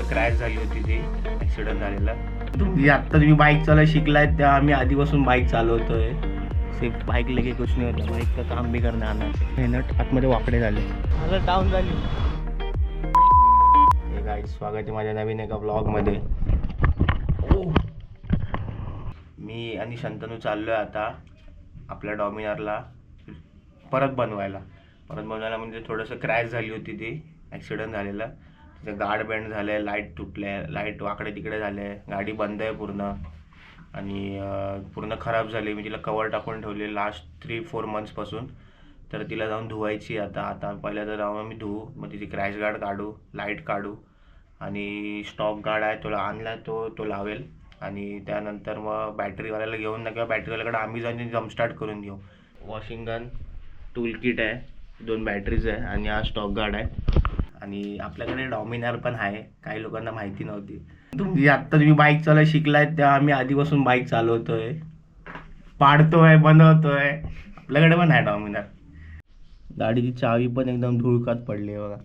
थोडंसं क्रॅश झाली होती ती, ॲक्सिडेंट झालेला. आत्ता तुम्ही बाईक चालवायला शिकलाय त्या आम्ही आधीपासून बाईक चालवतोय. सिर्फ बाईक लेके कुछ नाही होता, बाईक का काम भी करणे आना. मेहनत आतमध्ये वाकडे झाले, मला डाऊन झाली. हे गाईस, स्वागत आहे माझ्या नवीन एका ब्लॉगमध्ये. मी आणि शंतनू चाललोय आता आपल्या डॉमिनारला परत बनवायला म्हणजे थोडंसं क्रॅश झाली होती ती, ॲक्सिडेंट झालेला. तिचं गार्ड बँड झालं आहे, लाईट तुटले, लाईट वाकडे तिकडे झाले, गाडी बंद आहे पूर्ण आणि पूर्ण खराब झाली. मी तिला कवर टाकून ठेवले लास्ट 3-4 मंथ्सपासून. तर तिला जाऊन धुवायची आता पहिल्या तर जाऊन मी धुवू, मग तिची क्रॅश गार्ड काढू, लाईट काढू आणि स्टॉक गार्ड आहे तो आणला तो लावेल आणि त्यानंतर मग बॅटरीवाल्याला घेऊन किंवा बॅटरीवाल्याकडे आम्ही जाऊन जम्पस्टार्ट करून घेऊ. वॉशिंग गन, टूल किट आहे, 2 बॅटरीज आहे आणि हा स्टॉक गार्ड आहे. आणि आपल्याकडे डॉमिनार पण आहे, काही लोकांना माहिती नव्हती. आत्ता तुम्ही बाईक चालवायला शिकलाय त्या आम्ही आधीपासून बाईक चालवतोय, पाडतोय, बनवतोय. आपल्याकडे पण आहे डॉमिनार. गाडीची चावी पण एकदम धुळकात पडली आहे बघा.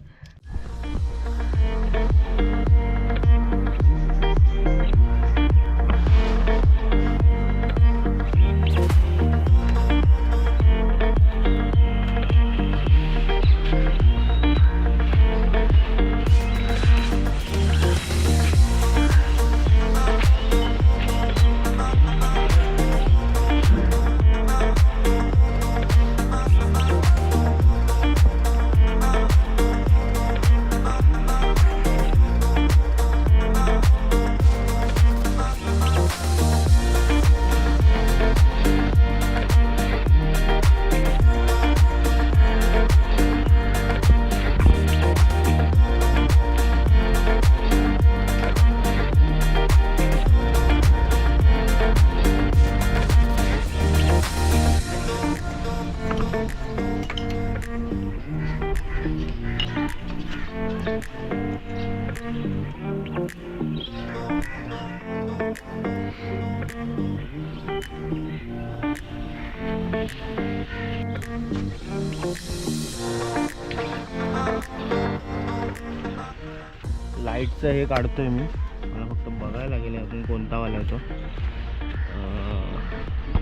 लाईटचं हे काढतोय मी, मला फक्त बघायला लागेल अजून कोणता वाला आहे तो,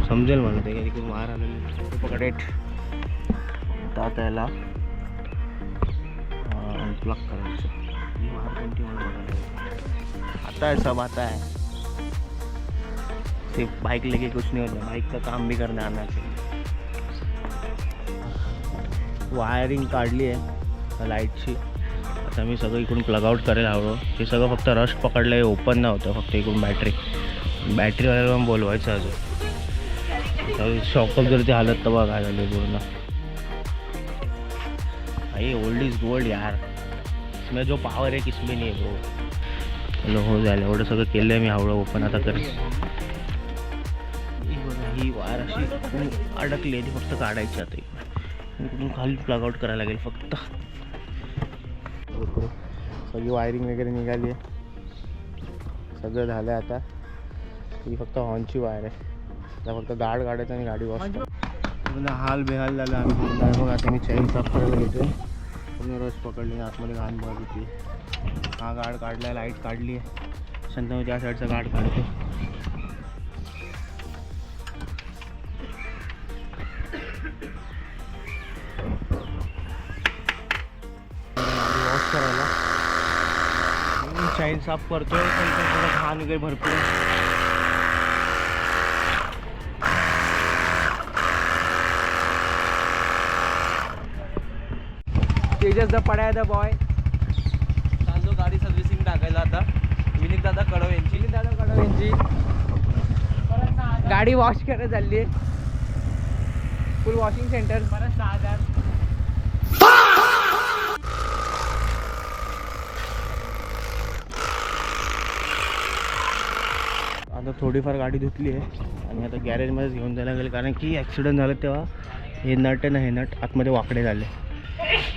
समजेल मला ते. इकडून वायर आलेली पकडेट आता याला अनप्लग करायचं. ही वायर कोणती मला बघायला आता आहे, सब आता है. सिर्फ बाइक लेके कुछ नहीं होता, बाइक का काम भी करने आना चाहिए. वायरिंग काढली आहे लाईटची. आता मी सगळं इकडून प्लग आउट करेल हवं. हे सगळं फक्त रस्ट पकडलं आहे, ओपन नव्हतं. फक्त इकडून बॅटरीवाल्याला पण बोलवायचं अजून. शॉकअप जर ते हालत तर बघा काय झालं पूर्ण. भाई ओल्ड इज गोल्ड यार, इसमें जो पावर है किसमें नहीं है वो. चलो हो झालं, एवढं सगळं केलं आहे मी हवं ओपन आता करेल. ही वायर अशी अडकली आहे, ती फक्त काढायची आता. इकडून खाली प्लग आउट करायला लागेल फक्त. सगळी वायरिंग वगैरे निघाली आहे, सगळं झालं आहे. आता ही फक्त हॉर्नची वायर आहे. आता फक्त गार्ड काढायचं आणि गाडी वॉश पूर्ण हाल बेहाल झालं आम्ही. मग आता मी चेन साफ करायला घेतो. पूर्ण रस पकडली, आतमध्ये घाण बघ होती. हा गार्ड काढला आहे, लाईट काढली आहे. शंतनू त्या साईडचा गार्ड काढतो. वॉश करायला चैन साफ करतोय, पण थोडं घाण वगैरे भरपूर. तेजस द पडाय द बॉय चाललो गाडी सर्व्हिसिंग टाकायला आता. विनीत दादा कडव यांची गाडी वॉश करायला चालली आहे. फुल वॉशिंग सेंटर. परत 6000. आता थोडीफार गाडी धुतली आहे आणि आता गॅरेजमध्येच घेऊन जायला लागेल, कारण की ॲक्सिडेंट झालं तेव्हा हे नट आहे ना, हे नट आतमध्ये वाकडे झाले,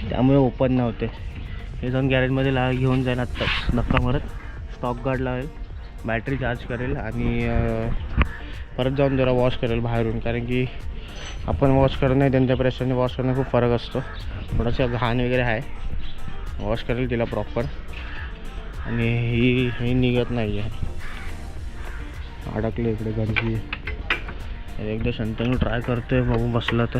त्यामुळे ओपन नव्हते. हे जाऊन गॅरेजमध्ये घेऊन जाईल आत्ता. धक्का मारत स्टॉक गार्ड लावेल, बॅटरी चार्ज करेल आणि परत जाऊन जरा वॉश करेल बाहेरून. कारण की आपण वॉश करणं त्यांच्या प्रेशरने वॉश करणं खूप फरक असतो. थोडंसं घाण वगैरे आहे, वॉश करेल तिला प्रॉपर आणि ही निघत नाही आहे, अडकले इकडे गर्दी आहे. एकदा शंतनू ट्राय करतोय, बघू बसला तर.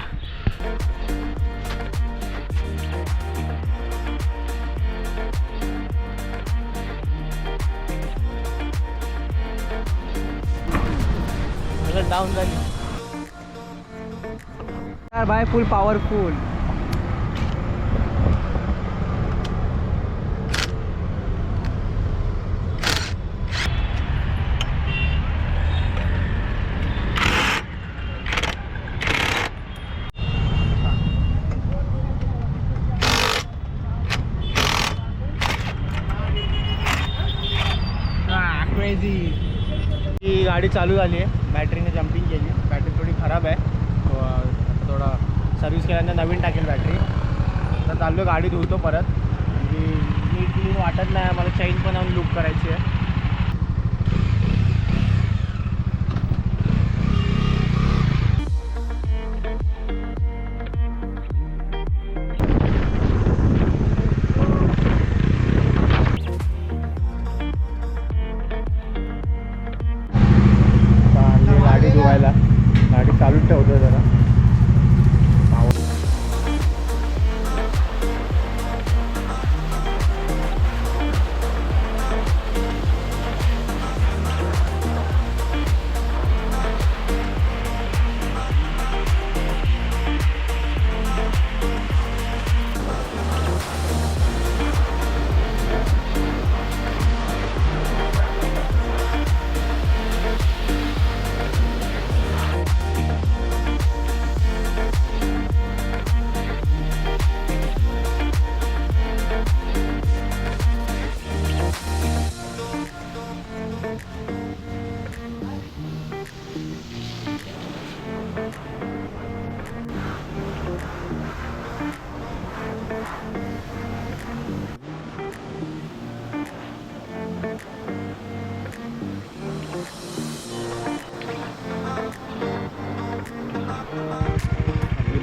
डाऊन झाली यार भाई, फुल पावरफुल. ही गाडी चालू झाली आहे, बॅटरीने जम्पिंग केली. बॅटरी थोडी खराब आहे, आता थोडा सर्व्हिस केल्यानंतर नवीन टाकेल बॅटरी. आता चाललो गाडी धुतो परत, म्हणजे नीट क्लीन वाटत नाही. मला चेन पण आणून लूक करायची आहे. गाडी धुवायला, गाडी चालूच ठेवतो जरा.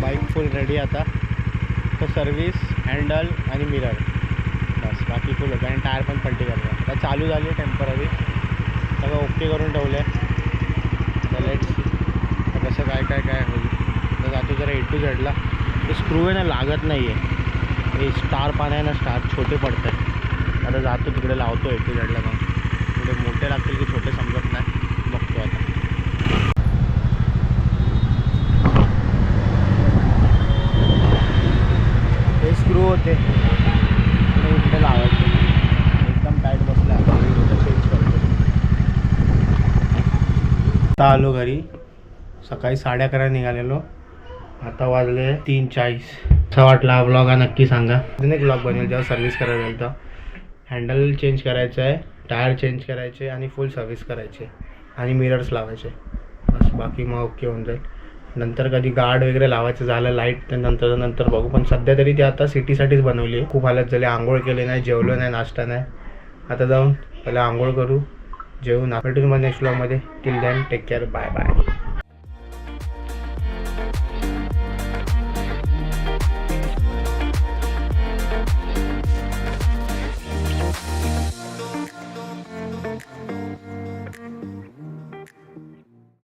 बाईक फुल रेडी आता. तर सर्विस, हँडल आणि मिरर बस, बाकी फुल होतं. आणि टायर पण पलटी करतो. आता चालू झाली आहे टेम्पररी, सगळं ओके करून ठेवलं आहे. तर लेट्स तर कसं काय होईल. तर जातो जरा A to Zला. ते स्क्रू आहे ना, लागत नाही आहे. हे स्टार पान आहे ना, स्टार छोटे पडत आहे. आता जातो तिकडे लावतो A to Zला. मग थोडे मोठे लागतील की छोटे समजत नाही, बघतो आता. स्क्रू होते इकडे लावायचे, एकदम टाईट बसला. चेंज करतो. आता आलो घरी, सकाळी 11:30 निघालेलो, आता वाजले 3:40. असा वाटला हा ब्लॉग, हा नक्की सांगा. अजून एक ब्लॉग बनेल जेव्हा सर्व्हिस करायला जाईल. तर हँडल चेंज करायचं आहे, टायर चेंज करायचे आणि फुल सर्व्हिस करायचे आणि मिरर्स लावायचे बस. बाकी मग ओके होऊन जाईल. नंतर कधी गार्ड वगैरे लावायचं झालं लाईट, तर नंतर बघू. पण सध्या तरी ती आता सिटीसाठीच बनवली आहे. खूप हालत झाली, आंघोळ केले नाही, जेवलो नाही, नाश्ता नाही. आता जाऊन पहिला आंघोळ करू, जेवून भेटून मग नेक्स्ट व्लॉगमध्ये. Till then take care, bye bye.